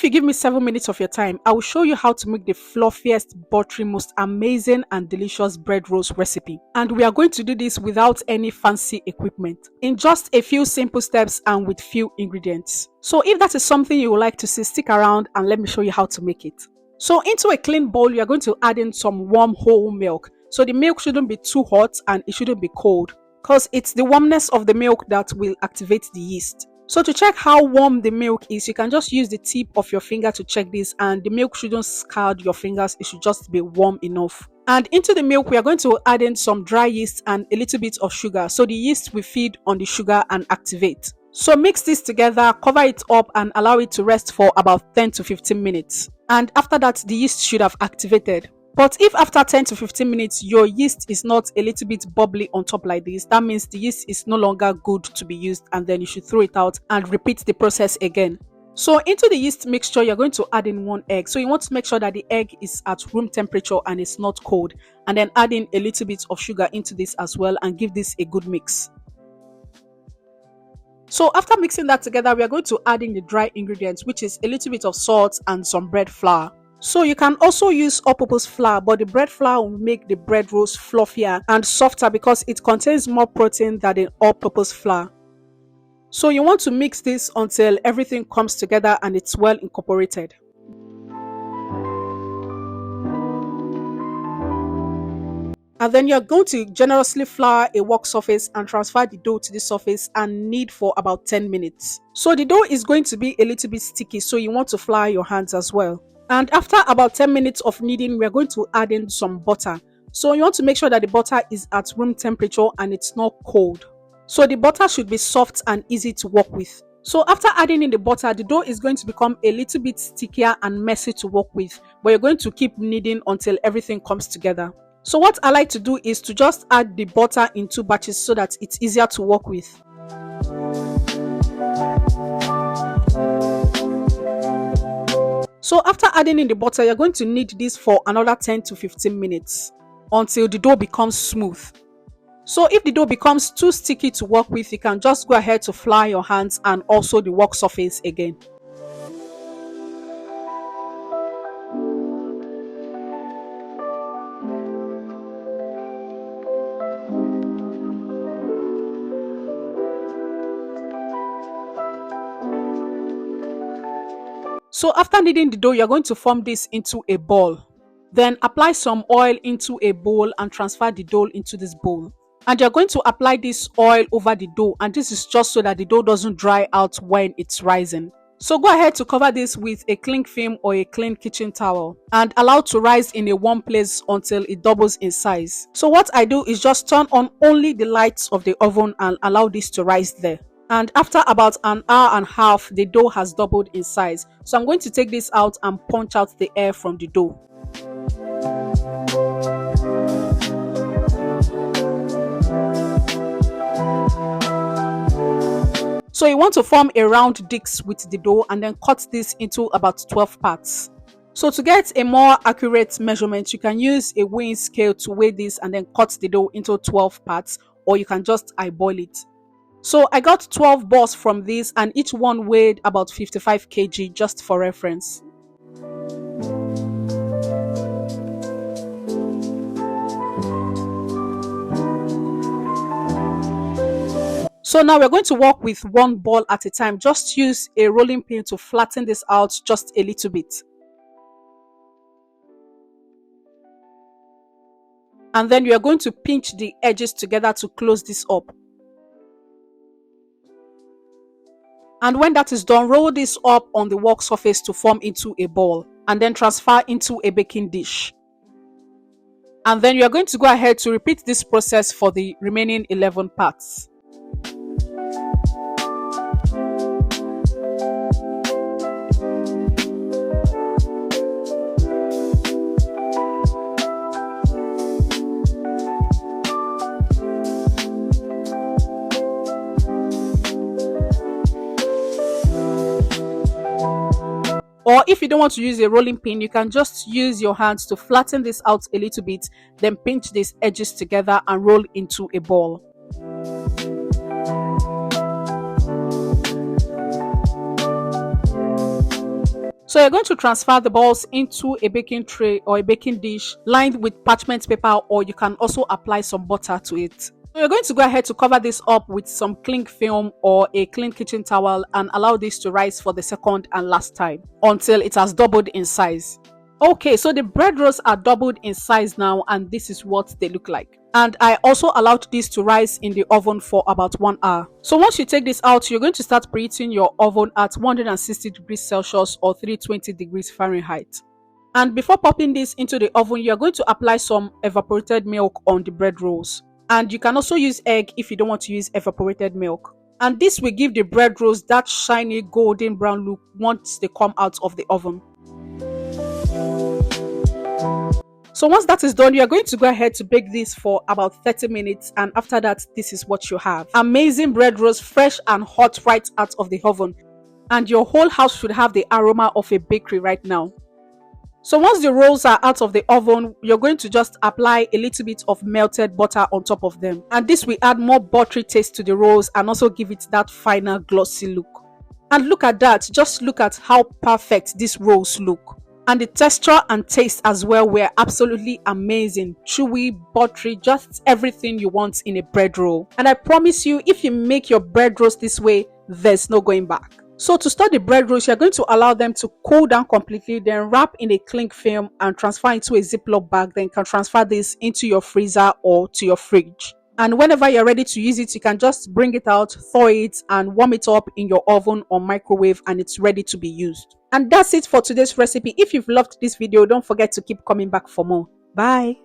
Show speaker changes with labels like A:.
A: you give me 7 minutes of your time, I will show you how to make the fluffiest, buttery, most amazing and delicious bread roast recipe. And we are going to do this without any fancy equipment, in just a few simple steps and with few ingredients. So if that is something you would like to see, stick around and let me show you how to make it. So into a clean bowl, you are going to add in some warm whole milk. So the milk shouldn't be too hot and it shouldn't be cold, because it's the warmness of the milk that will activate the yeast. So to check how warm the milk is, you can just use the tip of your finger to check this, and the milk shouldn't scald your fingers, it should just be warm enough. And into the milk, we are going to add in some dry yeast and a little bit of sugar, so the yeast will feed on the sugar and activate. So mix this together, cover it up and allow it to rest for about 10 to 15 minutes. And after that, the yeast should have activated. But if after 10 to 15 minutes your yeast is not a little bit bubbly on top like this, that means the yeast is no longer good to be used, and then you should throw it out and repeat the process again. So into the yeast mixture, you're going to add in 1 egg. So you want to make sure that the egg is at room temperature and it's not cold, and then add in a little bit of sugar into this as well and give this a good mix. So after mixing that together, we are going to add in the dry ingredients, which is a little bit of salt and some bread flour. So you can also use all-purpose flour, but the bread flour will make the bread roast fluffier and softer because it contains more protein than the all-purpose flour. So you want to mix this until everything comes together and it's well incorporated. And then you're going to generously flour a work surface and transfer the dough to the surface and knead for about 10 minutes. So the dough is going to be a little bit sticky, so you want to flour your hands as well. And after about 10 minutes of kneading, we are going to add in some butter. So you want to make sure that the butter is at room temperature and it's not cold. So the butter should be soft and easy to work with. So after adding in the butter, the dough is going to become a little bit stickier and messy to work with, but you're going to keep kneading until everything comes together. So what I like to do is to just add the butter in 2 batches so that it's easier to work with. So after adding in the butter, you're going to knead this for another 10 to 15 minutes until the dough becomes smooth. So if the dough becomes too sticky to work with, you can just go ahead to flour your hands and also the work surface again. So after kneading the dough, you're going to form this into a ball. Then apply some oil into a bowl and transfer the dough into this bowl. And you're going to apply this oil over the dough, and this is just so that the dough doesn't dry out when it's rising. So go ahead to cover this with a cling film or a clean kitchen towel and allow to rise in a warm place until it doubles in size. So what I do is just turn on only the lights of the oven and allow this to rise there. And after about an hour and a half, the dough has doubled in size. So I'm going to take this out and punch out the air from the dough. So you want to form a round disc with the dough and then cut this into about 12 parts. So to get a more accurate measurement, you can use a weighing scale to weigh this and then cut the dough into 12 parts, or you can just eyeball it. So I got 12 balls from this, and each one weighed about 55 kg, just for reference. So now we're going to work with 1 ball at a time. Just use a rolling pin to flatten this out just a little bit. And then we are going to pinch the edges together to close this up. And when that is done, roll this up on the work surface to form into a ball, and then transfer into a baking dish. And then you are going to go ahead to repeat this process for the remaining 11 parts. Or if you don't want to use a rolling pin, you can just use your hands to flatten this out a little bit, then pinch these edges together and roll into a ball. So you're going to transfer the balls into a baking tray or a baking dish lined with parchment paper, or you can also apply some butter to it. So you're going to go ahead to cover this up with some cling film or a clean kitchen towel and allow this to rise for the second and last time until it has doubled in size. Okay, so the bread rolls are doubled in size now, and this is what they look like. And I also allowed this to rise in the oven for about 1 hour. So once you take this out, you're going to start preheating your oven at 160 degrees Celsius or 320 degrees Fahrenheit. And before popping this into the oven, you're going to apply some evaporated milk on the bread rolls. And you can also use egg if you don't want to use evaporated milk. And this will give the bread rolls that shiny golden brown look once they come out of the oven. So once that is done, you are going to go ahead to bake this for about 30 minutes, and after that, this is what you have. Amazing bread rolls, fresh and hot right out of the oven. And your whole house should have the aroma of a bakery right now. So once the rolls are out of the oven, you're going to just apply a little bit of melted butter on top of them. And this will add more buttery taste to the rolls and also give it that final glossy look. And look at that, just look at how perfect these rolls look. And the texture and taste as well were absolutely amazing. Chewy, buttery, just everything you want in a bread roll. And I promise you, if you make your bread rolls this way, there's no going back. So to store the bread rolls, you're going to allow them to cool down completely, then wrap in a cling film and transfer into a Ziploc bag. Then you can transfer this into your freezer or to your fridge. And whenever you're ready to use it, you can just bring it out, thaw it, and warm it up in your oven or microwave, and it's ready to be used. And that's it for today's recipe. If you've loved this video, don't forget to keep coming back for more. Bye.